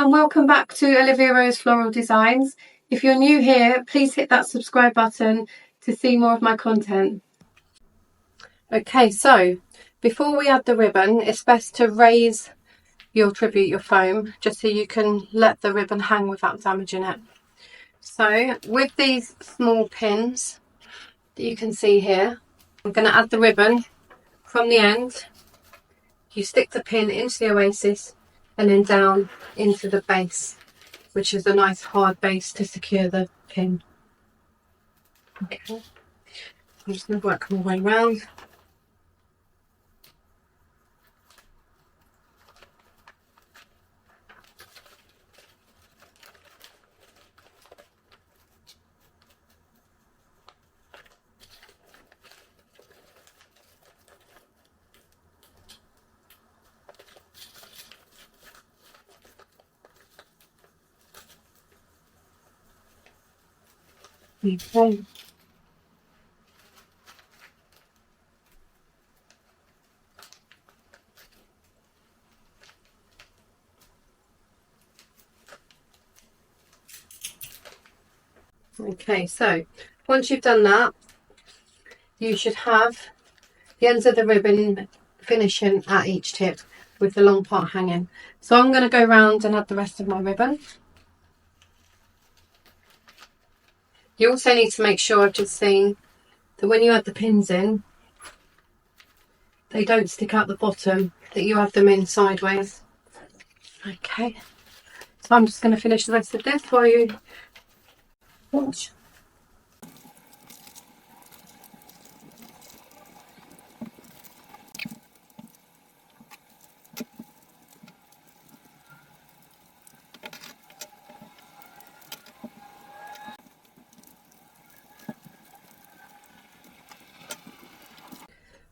and welcome back to Olivia Rose Floral Designs. If you're new here, please hit that subscribe button to see more of my content. Okay, so before we add the ribbon, it's best to raise your tribute, your foam, just so you can let the ribbon hang without damaging it. So with these small pins that you can see here, I'm going to add the ribbon from the end. You stick the pin into the Oasis and then down into the base, which is a nice hard base to secure the pin. Okay, I'm just going to work my way around. Okay. Okay, so once you've done that, you should have the ends of the ribbon finishing at each tip with the long part hanging. So I'm going to go around and add the rest of my ribbon. You also need to make sure, I've just seen, that when you add the pins in, they don't stick out the bottom, that you add them in sideways. Okay, so I'm just going to finish the rest of this while you watch.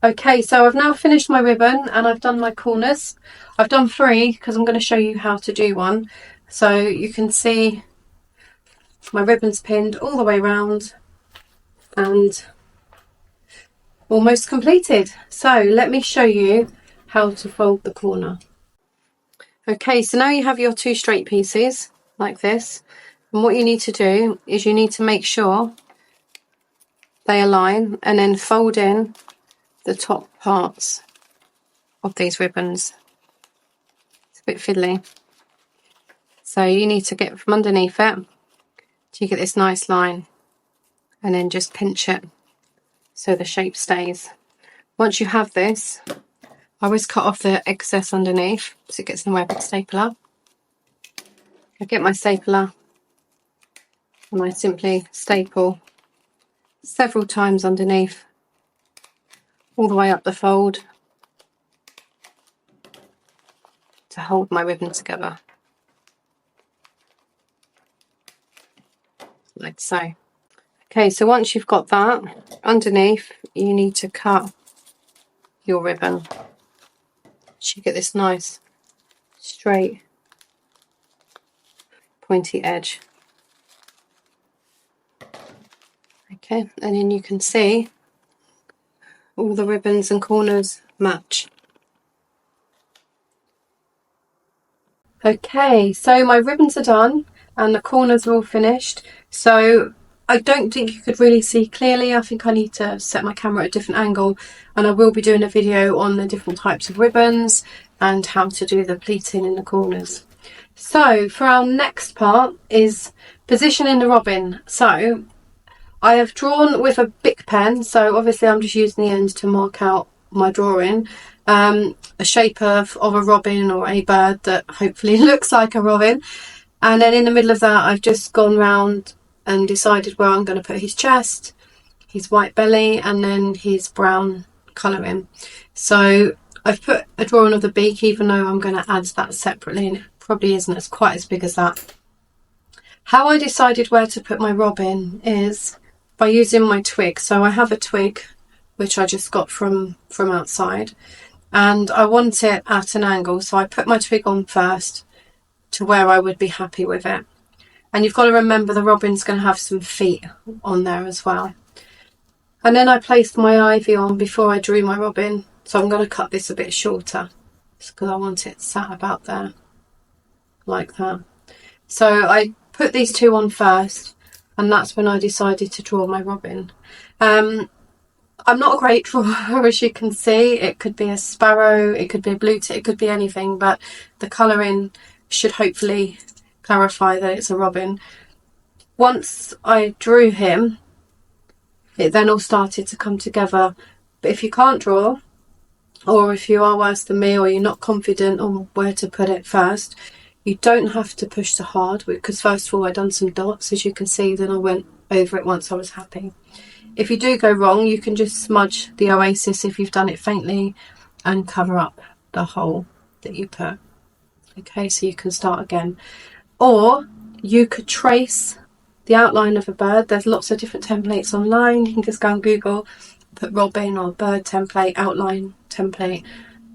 Okay, so I've now finished my ribbon and I've done my corners. I've done 3 because I'm going to show you how to do one. So you can see my ribbon's pinned all the way around and almost completed. So let me show you how to fold the corner. Okay, so now you have your 2 straight pieces like this. And what you need to do is you need to make sure they align and then fold in the top parts of these ribbons. It's a bit fiddly. So you need to get from underneath it till you get this nice line and then just pinch it so the shape stays. Once you have this, I always cut off the excess underneath so it gets in the way of the stapler. I get my stapler and I simply staple several times underneath all the way up the fold to hold my ribbon together, like so. Okay, so once you've got that underneath, you need to cut your ribbon so you get this nice straight pointy edge. Okay, and then you can see all the ribbons and corners match. Okay, so my ribbons are done and the corners are all finished. So I don't think you could really see clearly. I think I need to set my camera at a different angle, and I will be doing a video on the different types of ribbons and how to do the pleating in the corners. So for our next part is positioning the robin. So I have drawn with a beek pen, so obviously I'm just using the end to mark out my drawing, a shape of a robin or a bird that hopefully looks like a robin. And then in the middle of that, I've just gone round and decided where I'm going to put his chest, his white belly, and then his brown colouring. So I've put a drawing of the beak, even though I'm going to add that separately, and it probably isn't quite as big as that. How I decided where to put my robin is by using my twig. So I have a twig which I just got from outside, and I want it at an angle, so I put my twig on first to where I would be happy with it. And you've got to remember the robin's going to have some feet on there as well. And then I placed my ivy on before I drew my robin, so I'm going to cut this a bit shorter just because I want it sat about there. like that. So I put these two on first, and that's when I decided to draw my robin. I'm not a great drawer, as you can see. It could be a sparrow, it could be a blue tit, it could be anything, but the colouring should hopefully clarify that it's a robin. Once I drew him, it then all started to come together. But if you can't draw, or if you are worse than me, or you're not confident on where to put it first, you don't have to push so hard, because first of all I done some dots, as you can see, then I went over it once I was happy. If you do go wrong, you can just smudge the Oasis if you've done it faintly and cover up the hole that you put. Okay, so you can start again. Or you could trace the outline of a bird. There's lots of different templates online. You can just go on Google, put robin or bird template, outline template,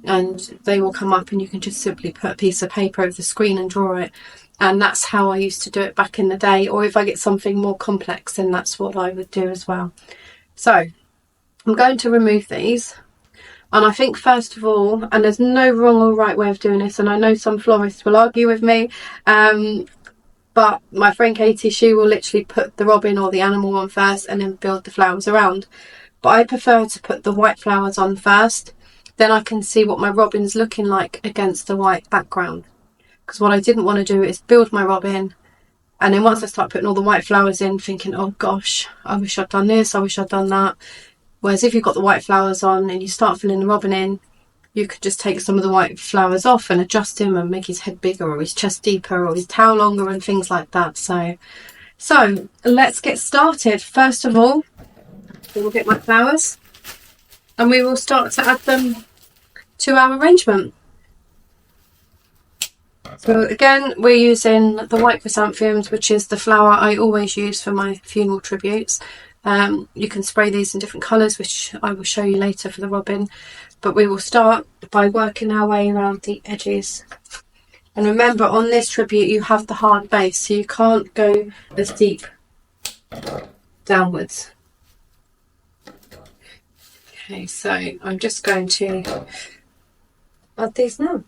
and they will come up, and you can just simply put a piece of paper over the screen and draw it. And that's how I used to do it back in the day. Or if I get something more complex, then that's what I would do as well. So I'm going to remove these. And I think first of all, and there's no wrong or right way of doing this, and I know some florists will argue with me, but my friend Katie, she will literally put the robin or the animal on first and then build the flowers around. But I prefer to put the white flowers on first. Then I can see what my robin's looking like against the white background. Because what I didn't want to do is build my robin, and then once I start putting all the white flowers in, thinking, oh gosh, I wish I'd done this, I wish I'd done that. Whereas if you've got the white flowers on and you start filling the robin in, you could just take some of the white flowers off and adjust him and make his head bigger or his chest deeper or his tail longer and things like that. So let's get started. First of all, we will get my flowers and we will start to add them to our arrangement. So again, we're using the white chrysanthemums, which is the flower I always use for my funeral tributes. You can spray these in different colours, which I will show you later for the robin. But we will start by working our way around the edges. And remember, on this tribute you have the hard base, so you can't go as deep downwards. Okay, so I'm just going to add these now.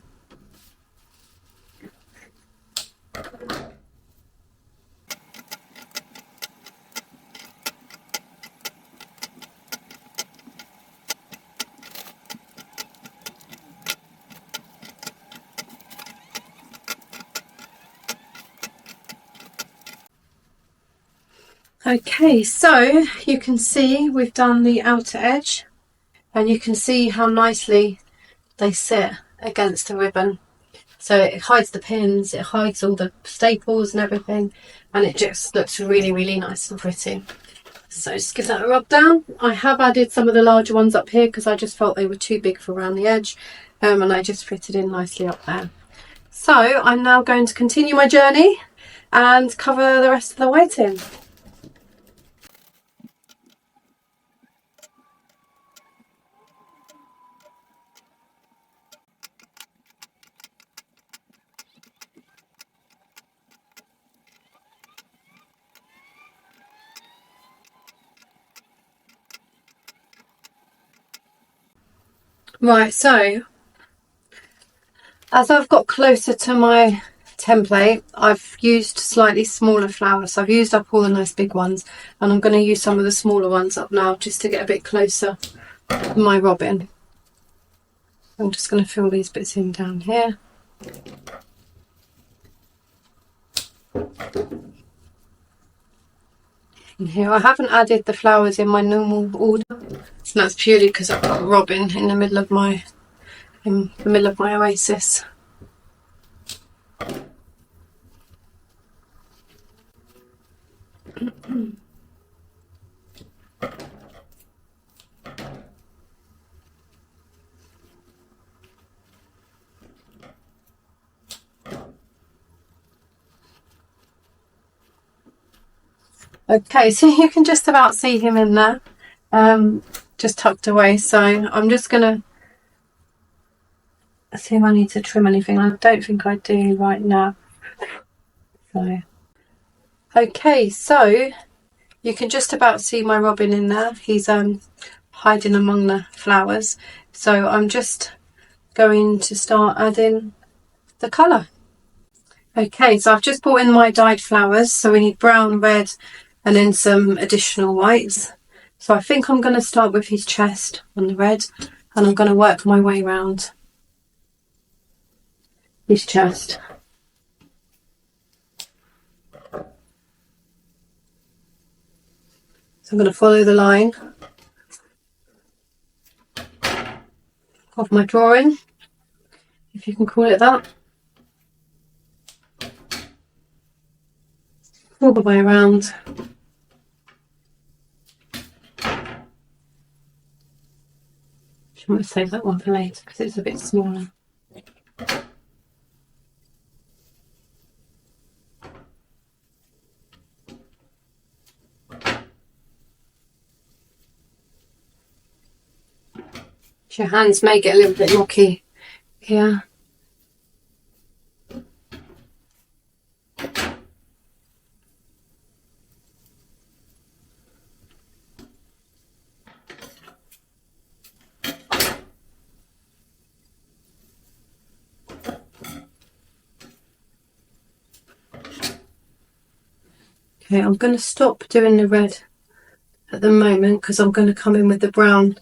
Okay, so you can see we've done the outer edge, and you can see how nicely they sit against the ribbon. So it hides the pins, it hides all the staples and everything, and it just looks really, really nice and pretty. So just give that a rub down. I have added some of the larger ones up here because I just felt they were too big for around the edge, and I just fitted in nicely up there. So I'm now going to continue my journey and cover the rest of the white in. Right, so as I've got closer to my template, I've used slightly smaller flowers. So I've used up all the nice big ones, and I'm going to use some of the smaller ones up now just to get a bit closer to my robin. I'm just going to fill these bits in down here. And here I haven't added the flowers in my normal order, and that's purely because I've got a robin in the middle of my Oasis. Okay, so you can just about see him in there, just tucked away. So I'm just gonna see if I need to trim anything. I don't think I do right now. So okay, so you can just about see my robin in there. He's hiding among the flowers. So I'm just going to start adding the colour. Okay, so I've just brought in my dyed flowers. So we need brown, red, and then some additional whites. So I think I'm going to start with his chest on the red, and I'm going to work my way around his chest. So I'm going to follow the line of my drawing, if you can call it that. All the way around. I might save that one for later because it's a bit smaller. Your hands may get a little bit mucky here. Okay, I'm going to stop doing the red at the moment because I'm going to come in with the brown,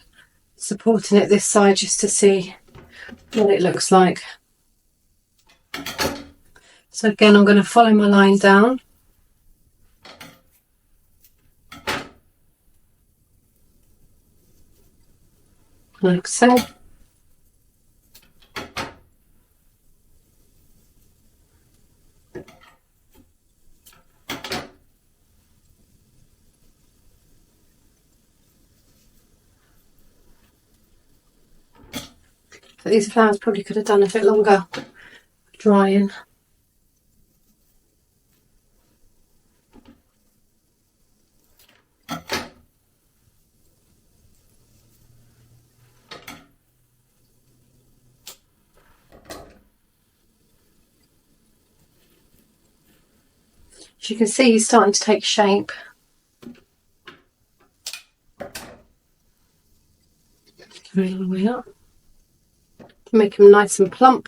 supporting it this side just to see what it looks like. So again, I'm going to follow my line down. Like so. So these flowers probably could have done a bit longer drying. As you can see, he's starting to take shape. Carry all the way up to make him nice and plump.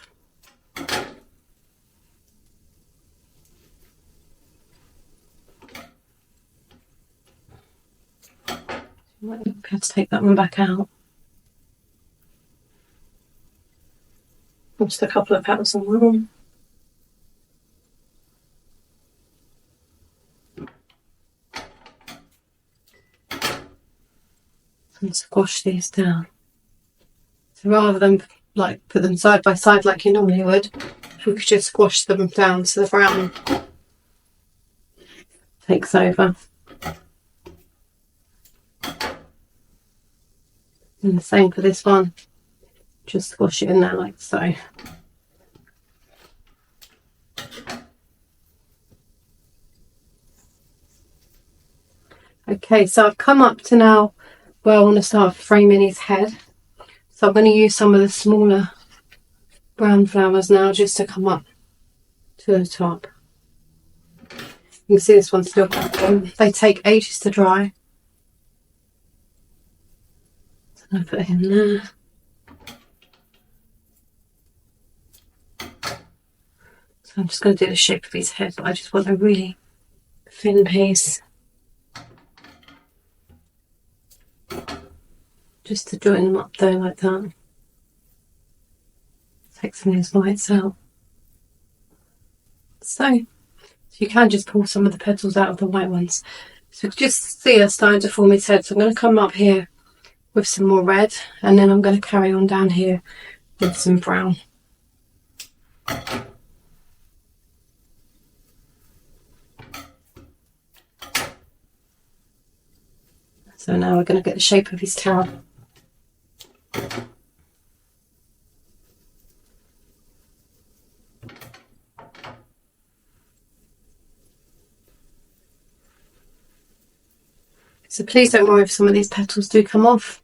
You might have to take that one back out. Just a couple of petals on one. And squash these down. So rather than like put them side by side like you normally would, we could just squash them down so the brown takes over. And the same for this one. Just squash it in there like so. Okay, so I've come up to now where I want to start framing his head. So I'm going to use some of the smaller brown flowers now just to come up to the top. You can see this one's still brown. They take ages to dry. So I'm going to put him there. So I'm just going to do the shape of his head, but I just want a really thin piece. Just to join them up there like that. Take some of these whites out. So you can just pull some of the petals out of the white ones. So just see us starting to form his head. So I'm going to come up here with some more red, and then I'm going to carry on down here with some brown. So now we're going to get the shape of his tail. So please don't worry if some of these petals do come off.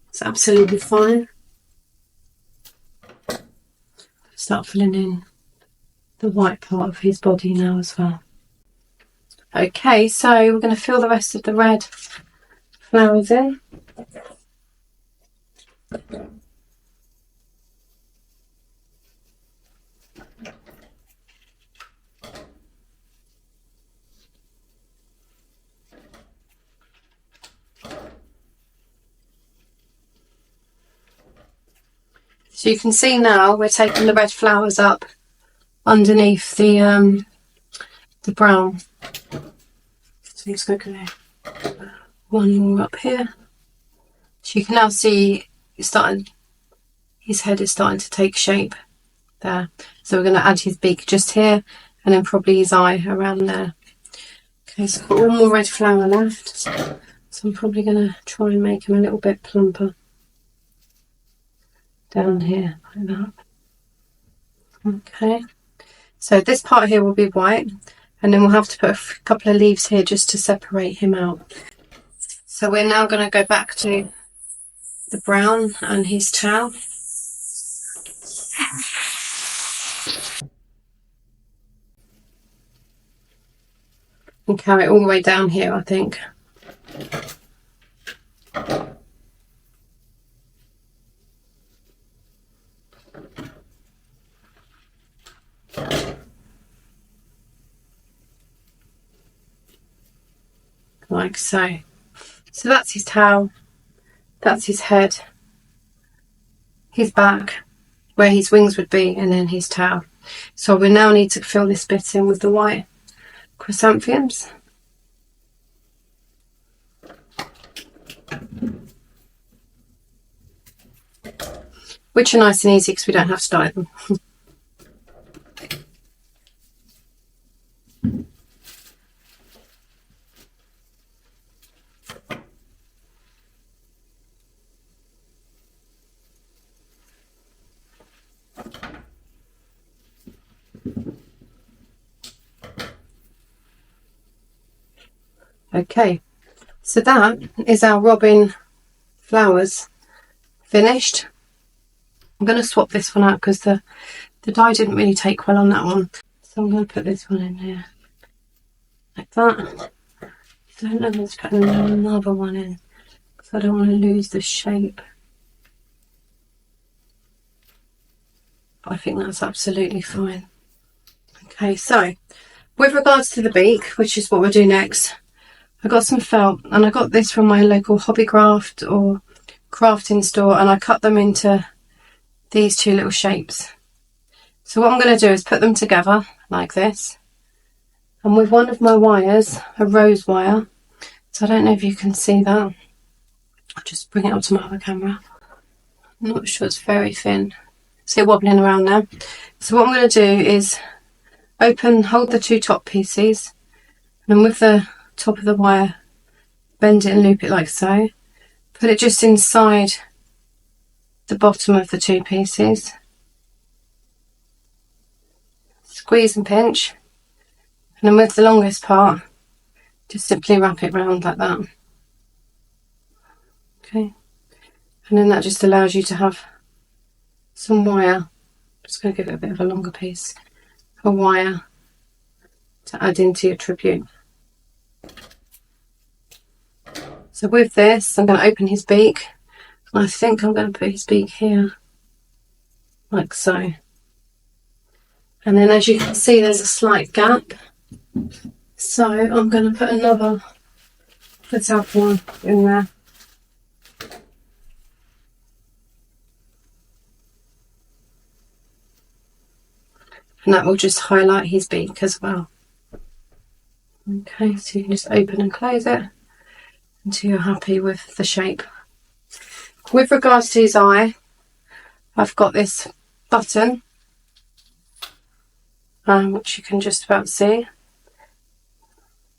It's absolutely fine. Start filling in the white part of his body now as well. Okay, so we're going to fill the rest of the red flowers in. So you can see now we're taking the red flowers up underneath the brown. So I'm just going to go one more up here. So you can now see his head is starting to take shape there. So we're going to add his beak just here, and then probably his eye around there. Okay, so I've got one more red flower left. So I'm probably going to try and make him a little bit plumper down here, like that. Okay, so this part here will be white, and then we'll have to put a couple of leaves here just to separate him out. So we're now going to go back to the brown and his tail. And carry it all the way down here, I think. Like so. So that's his tail, that's his head, his back, where his wings would be, and then his tail. So we now need to fill this bit in with the white chrysanthemums. Which are nice and easy because we don't have to dye them. Okay, so that is our robin flowers finished. I'm going to swap this one out because the dye didn't really take well on that one. So I'm going to put this one in here, like that. I don't know if let's put another one in because I don't want to lose the shape. But I think that's absolutely fine. Okay, so with regards to the beak, which is what we'll do next, I got some felt, and I got this from my local Hobbycraft or crafting store, and I cut them into these two little shapes. So what I'm going to do is put them together like this, and with one of my wires, a rose wire, so I don't know if you can see that, I'll just bring it up to my other camera. I'm not sure, it's very thin. See it wobbling around there. So what I'm going to do is hold the two top pieces, and with the top of the wire, bend it and loop it like so. Put it just inside the bottom of the two pieces. Squeeze and pinch, and then with the longest part, just simply wrap it round like that. Okay, and then that just allows you to have some wire. Just going to give it a bit of a longer piece of wire to add into your tribute. So with this, I'm going to open his beak. I think I'm going to put his beak here, like so. And then as you can see, there's a slight gap. So I'm going to put another top one in there. And that will just highlight his beak as well. Okay, so you can just open and close it until you're happy with the shape. With regards to his eye, I've got this button, which you can just about see.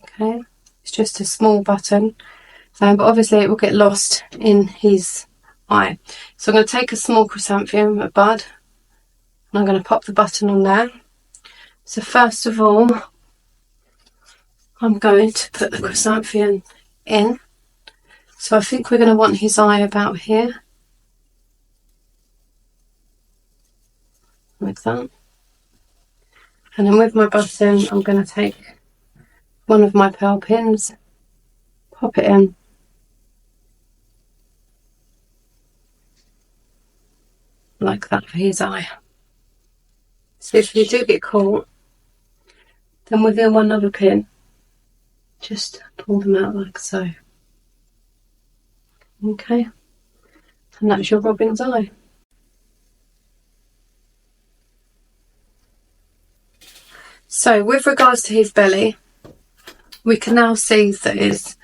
Okay, it's just a small button, but obviously it will get lost in his eye. So I'm going to take a small chrysanthemum, a bud, and I'm going to pop the button on there. So first of all, I'm going to put the chrysanthemum in. So I think we're going to want his eye about here, like that. And then with my button, I'm going to take one of my pearl pins, pop it in, like that for his eye. So if you do get caught, then with your one other pin, just pull them out like so. Okay, and that's your robin's eye. So with regards to his belly, we can now see that it's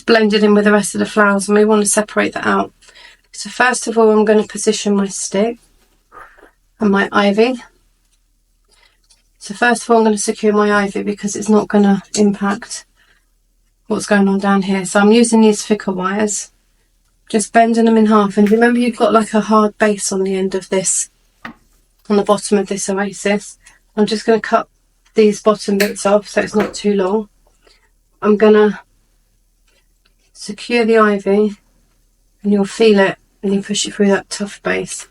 blended in with the rest of the flowers, and we want to separate that out. So first of all, I'm going to position my stick and my ivy. So first of all, I'm going to secure my ivy because it's not going to impact what's going on down here. So I'm using these thicker wires, just bending them in half. And remember, you've got like a hard base on the end of this, on the bottom of this Oasis. I'm just going to cut these bottom bits off so it's not too long. I'm going to secure the ivy, and you'll feel it when you push it through that tough base.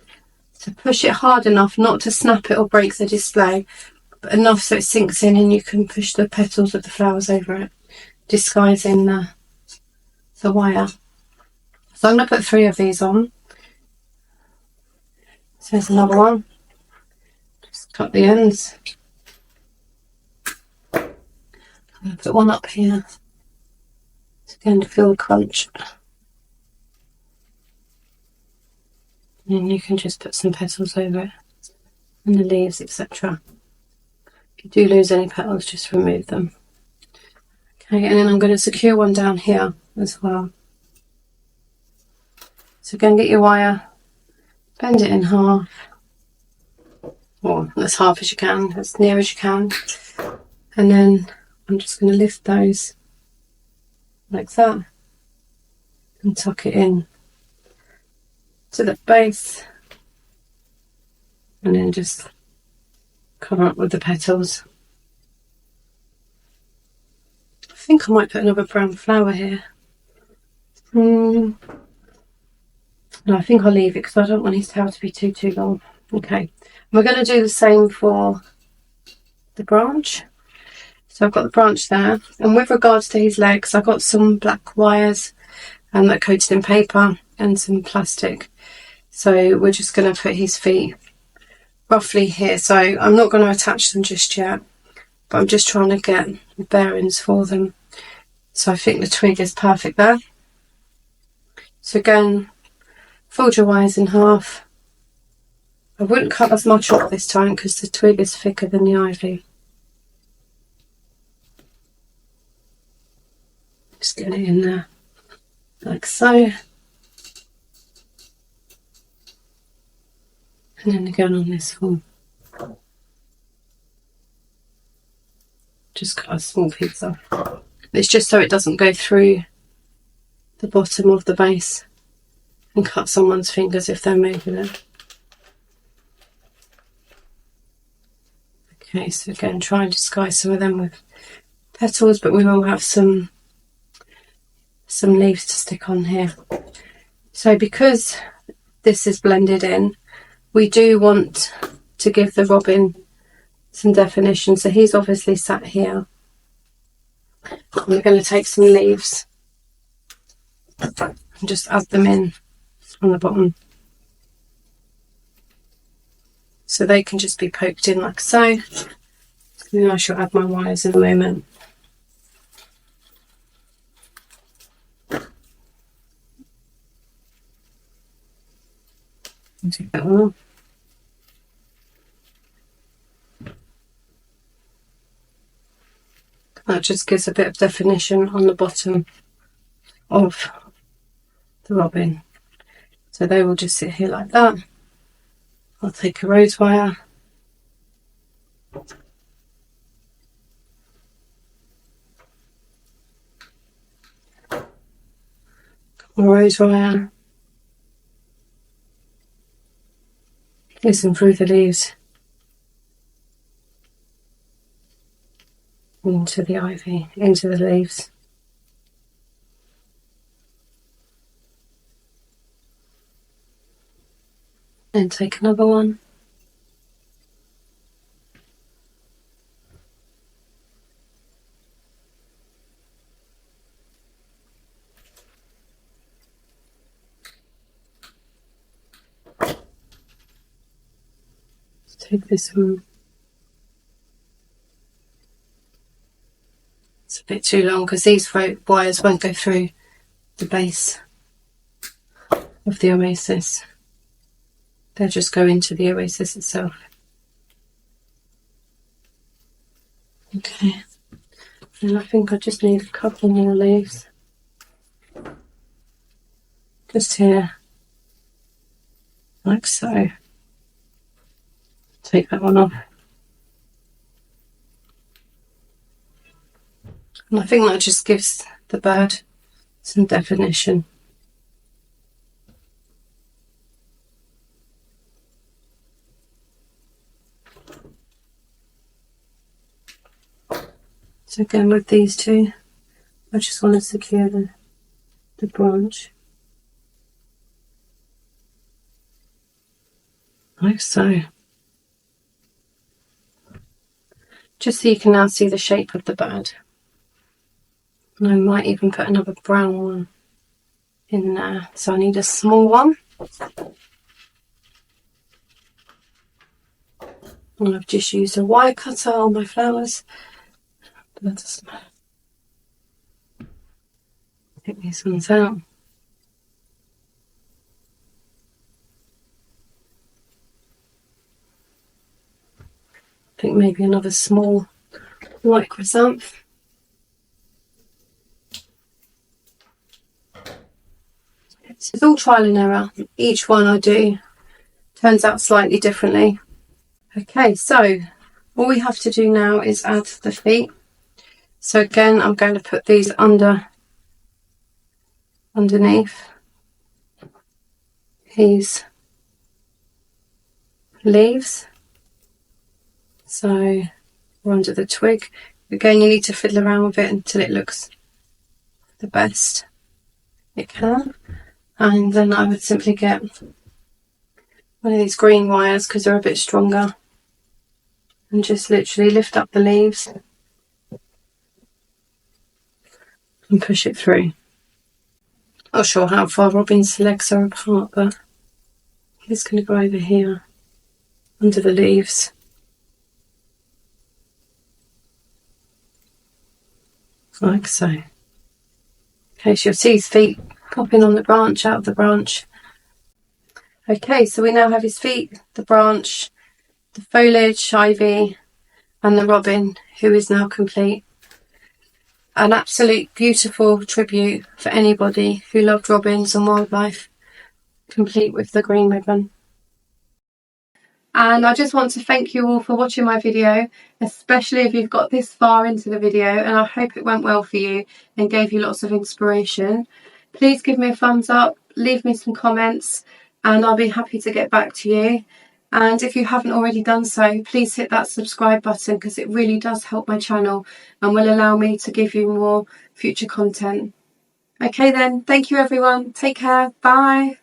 So push it hard enough not to snap it or break the display, but enough so it sinks in and you can push the petals of the flowers over it, disguising the wire. So I'm going to put 3 of these on. So there's another one. Just cut the ends. I'm going to put one up here. It's going to feel the crunch. And you can just put some petals over it, and the leaves, etc. If you do lose any petals, just remove them. Okay, and then I'm going to secure one down here as well. So go and get your wire, bend it in half, or as half as you can, as near as you can. And then I'm just going to lift those like that and tuck it in to the base, and then just cover up with the petals. I think I might put another brown flower here. No, I think I'll leave it because I don't want his tail to be too long. Okay, we're going to do the same for the branch. So I've got the branch there, and with regards to his legs, I've got some black wires that are coated in paper and some plastic. So we're just going to put his feet roughly here. So I'm not going to attach them just yet, but I'm just trying to get the bearings for them. So I think the twig is perfect there. So again, fold your wires in half. I wouldn't cut as much off this time because the twig is thicker than the ivy. Just get it in there, like so. And then again on this one. Just cut a small piece off. It's just so it doesn't go through the bottom of the base and cut someone's fingers if they're moving it. Okay, so again, try and disguise some of them with petals, but we will have some leaves to stick on here. So because this is blended in, we do want to give the robin some definition. So he's obviously sat here. And we're going to take some leaves and just add them in on the bottom. So they can just be poked in like so. And I shall add my wires in a moment. Take that one off. That just gives a bit of definition on the bottom of the robin. So they will just sit here like that. I'll take a rose wire. More rose wire. Listen through the leaves into the ivy, into the leaves. Then take another one. Let's take this one. It's a bit too long because these wires won't go through the base of the Oasis. They'll just go into the Oasis itself. Okay, and I think I just need a couple more leaves. Just here, like so. Take that one off. And I think that just gives the bird some definition. So again with these two, I just want to secure the branch. Like so. Just so you can now see the shape of the bird. And I might even put another brown one in there. So I need a small one. And I've just used a wire cutter on my flowers. That doesn't matter. Take these ones out. I think maybe another small white chrysanthemum. It's all trial and error. Each one I do turns out slightly differently. Okay, so all we have to do now is add the feet. So again, I'm going to put these underneath these leaves. So we're under the twig. Again, you need to fiddle around with it until it looks the best it can. And then I would simply get one of these green wires because they're a bit stronger and just literally lift up the leaves and push it through. Not sure how far Robin's legs are apart, but he's going to go over here under the leaves. Like so. Okay, so you'll see his feet popping on the branch, out of the branch. Okay, so we now have his feet, the branch, the foliage, ivy, and the robin, who is now complete. An absolute beautiful tribute for anybody who loved robins and wildlife, complete with the green ribbon. And I just want to thank you all for watching my video, especially if you've got this far into the video, and I hope it went well for you and gave you lots of inspiration. Please give me a thumbs up, leave me some comments, and I'll be happy to get back to you. And if you haven't already done so, please hit that subscribe button because it really does help my channel and will allow me to give you more future content. Okay then, thank you everyone, take care, bye.